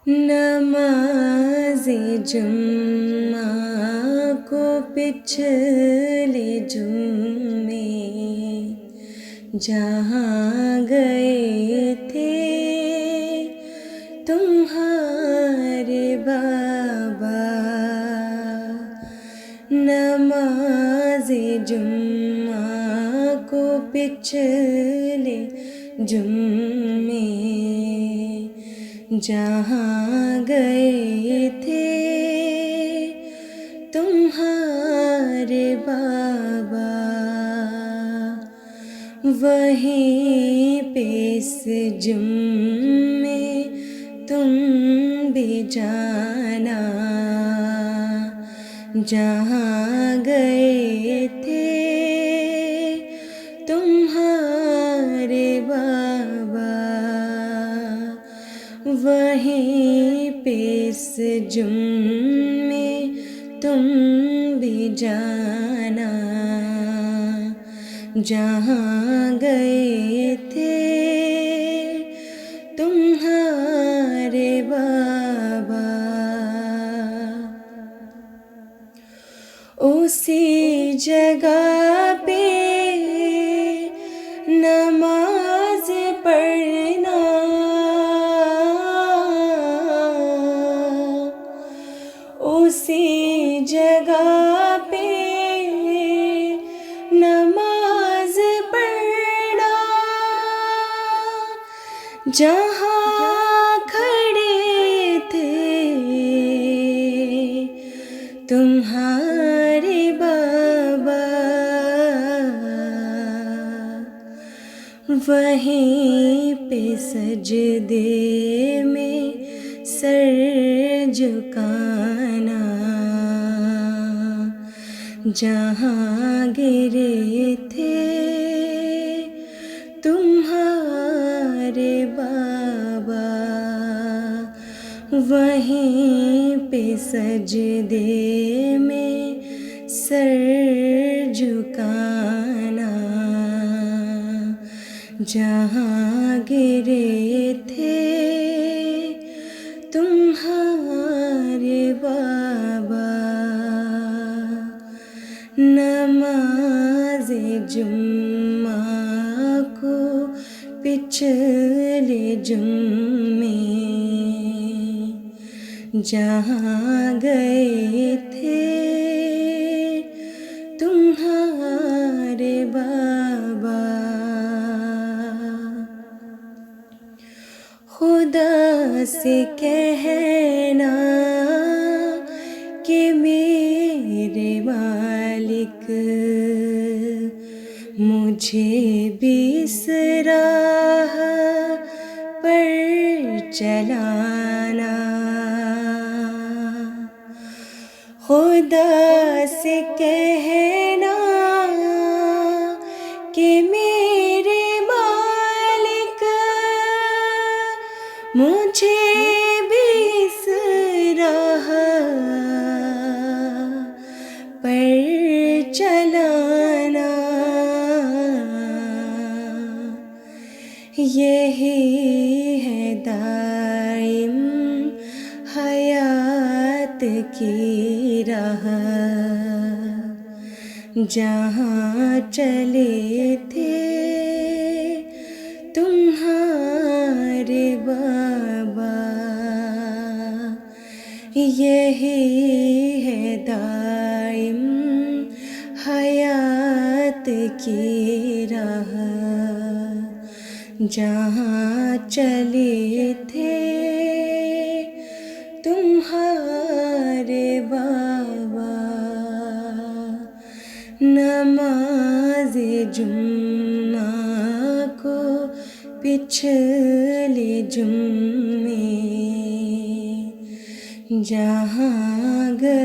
नमाज़े जुम्मा को पिछले जुम्मे जहाँ गए थे तुम्हारे बाबा। नमाज़े जुम्मा को पिछले जुम्मे जहाँ गए थे तुम्हारे बाबा। वहीं पे इस जुम्मे तुम भी जाना जहाँ गए थे तुम्हारे बाबा। वहीं पे इस जुम्मे तुम भी जाना जहाँ गए थे तुम्हारे बाबा। उसी जगह पे नमाज पढ़ना, उसी जगह पे नमाज पढ़ना जहाँ खड़े थे तुम्हारे बाबा। वहीं पे सजदे में सर झुकाना जहाँ गिरे थे तुम्हारे बाबा। वहीं पे सजदे में सर झुकाना जहाँ गिरे थे तुम्हारे बाबा। नमाज़े जुम्मा को पिछले जुम्मे जहाँ गए थे तुम्हारे बाबा। खुदा से कहना कि मेरे मालिक मुझे भी इस राह पर चलाना। खुदा से कहना कि मेरे मालिक मुझे भी इस राह पर चलाना। यही है दाइम हयात की राह जहाँ चले थे तुम्हारे बाबा। यही है दाइम हयात की राह जहाँ चले थे तुम्हारे बाबा। नमाज़े जुम्मा को पिछले जुम्मे जहाँ गए